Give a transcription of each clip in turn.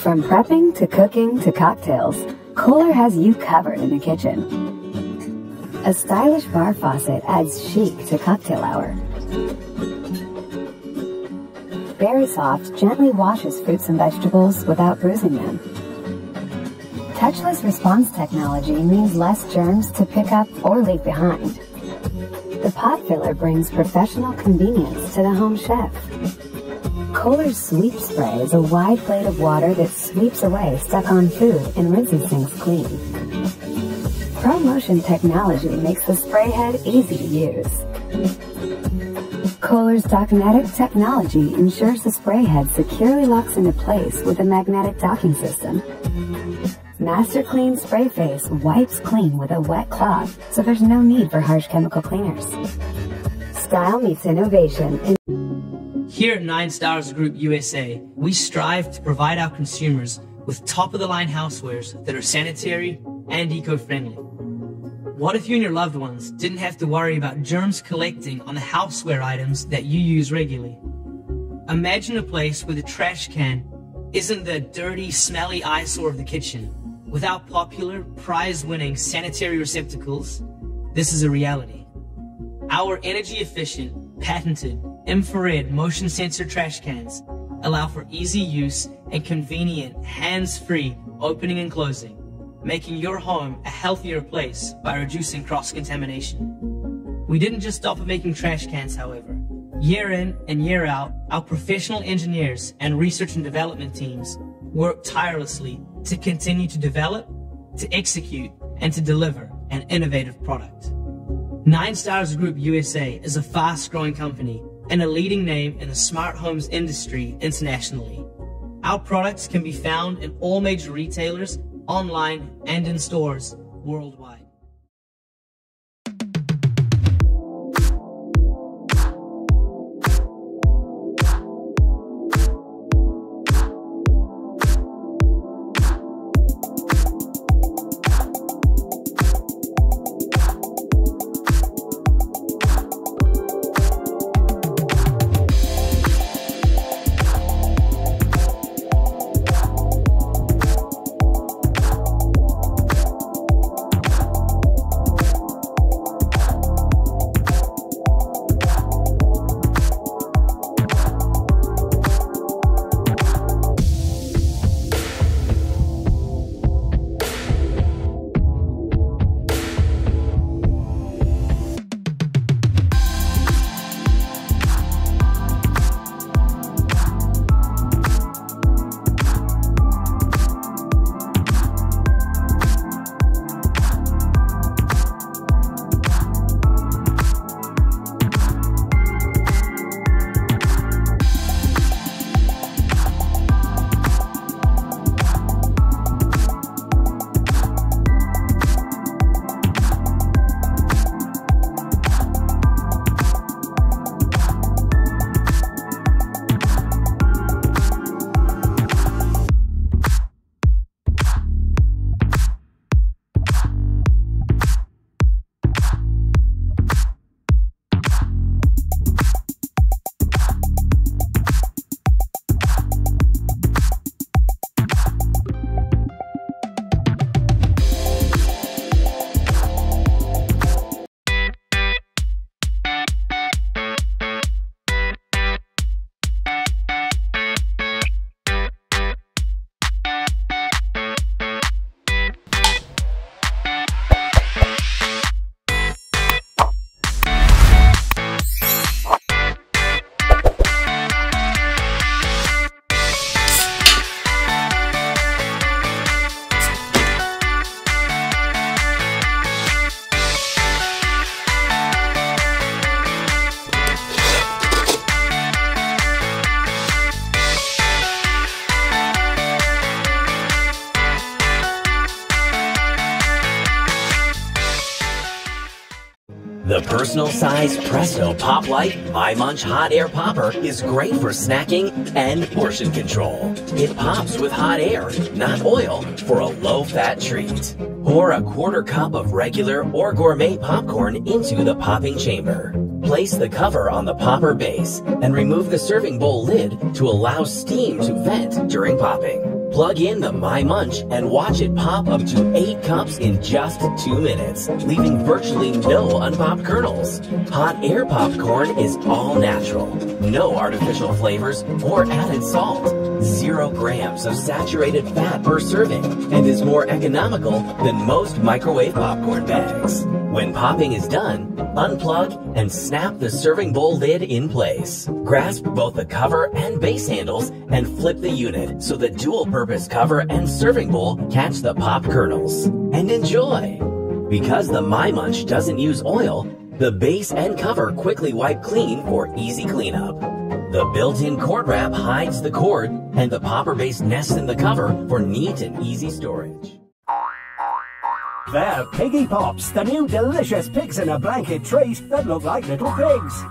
From prepping to cooking to cocktails, Kohler has you covered in the kitchen. A stylish bar faucet adds chic to cocktail hour. Berry Soft gently washes fruits and vegetables without bruising them. Touchless response technology means less germs to pick up or leave behind. The pot filler brings professional convenience to the home chef. Kohler's Sweep Spray is a wide blade of water that sweeps away stuck-on food and rinses things clean. ProMotion technology makes the spray head easy to use. Kohler's Dockinetic technology ensures the spray head securely locks into place with a magnetic docking system. Master Clean Spray Face wipes clean with a wet cloth, so there's no need for harsh chemical cleaners. Style meets innovation. Here at 9 Stars Group USA, we strive to provide our consumers with top-of-the-line housewares that are sanitary and eco-friendly. What if you and your loved ones didn't have to worry about germs collecting on the houseware items that you use regularly? Imagine a place where the trash can isn't the dirty, smelly eyesore of the kitchen. Without popular, prize-winning sanitary receptacles, this is a reality. Our energy-efficient, patented, infrared motion sensor trash cans allow for easy use and convenient hands-free opening and closing, making your home a healthier place by reducing cross-contamination. We didn't just stop at making trash cans, however. Year in and year out, our professional engineers and research and development teams work tirelessly to continue to develop, to execute, and to deliver an innovative product. 9 Stars Group USA is a fast-growing company and a leading name in the smart homes industry internationally. Our products can be found in all major retailers, online, and in stores worldwide. The personal-sized Presto Pop Light My Munch Hot Air Popper is great for snacking and portion control. It pops with hot air, not oil, for a low-fat treat. Pour a quarter cup of regular or gourmet popcorn into the popping chamber. Place the cover on the popper base and remove the serving bowl lid to allow steam to vent during popping. Plug in the My Munch and watch it pop up to 8 cups in just 2 minutes, leaving virtually no unpopped kernels. Hot air popcorn is all natural, no artificial flavors or added salt, 0 grams of saturated fat per serving, and is more economical than most microwave popcorn bags. When popping is done, unplug and snap the serving bowl lid in place. Grasp both the cover and base handles and flip the unit so the dual-purpose cover and serving bowl catch the pop kernels. And enjoy! Because the My Munch doesn't use oil, the base and cover quickly wipe clean for easy cleanup. The built-in cord wrap hides the cord, and the popper base nests in the cover for neat and easy storage. They're Piggy Pops, the new delicious pigs in a blanket treat that look like little pigs.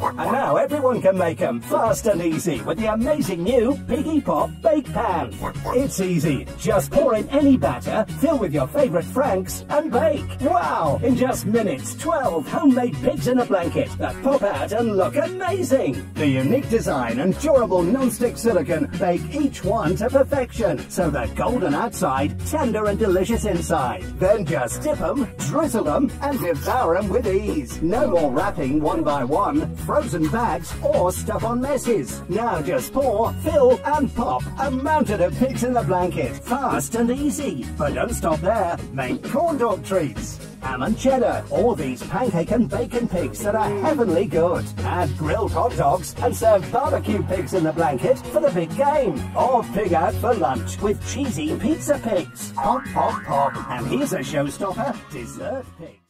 And now everyone can make them fast and easy with the amazing new Piggy Pop Bake Pan. It's easy. Just pour in any batter, fill with your favorite Franks, and bake. Wow! In just minutes, 12 homemade pigs in a blanket that pop out and look amazing. The unique design and durable non-stick silicone bake each one to perfection, so they're golden outside, tender and delicious inside. Then just dip them, drizzle them, and devour them with ease. No more wrapping one by one, frozen bags, or stuff on messes. Now just pour, fill, and pop a mountain of pigs in the blanket. Fast and easy. But don't stop there. Make corn dog treats, ham and cheddar, or these pancake and bacon pigs that are heavenly good. Add grilled hot dogs and serve barbecue pigs in the blanket for the big game. Or pig out for lunch with cheesy pizza pigs. Pop, pop, pop. And here's a showstopper, dessert pigs.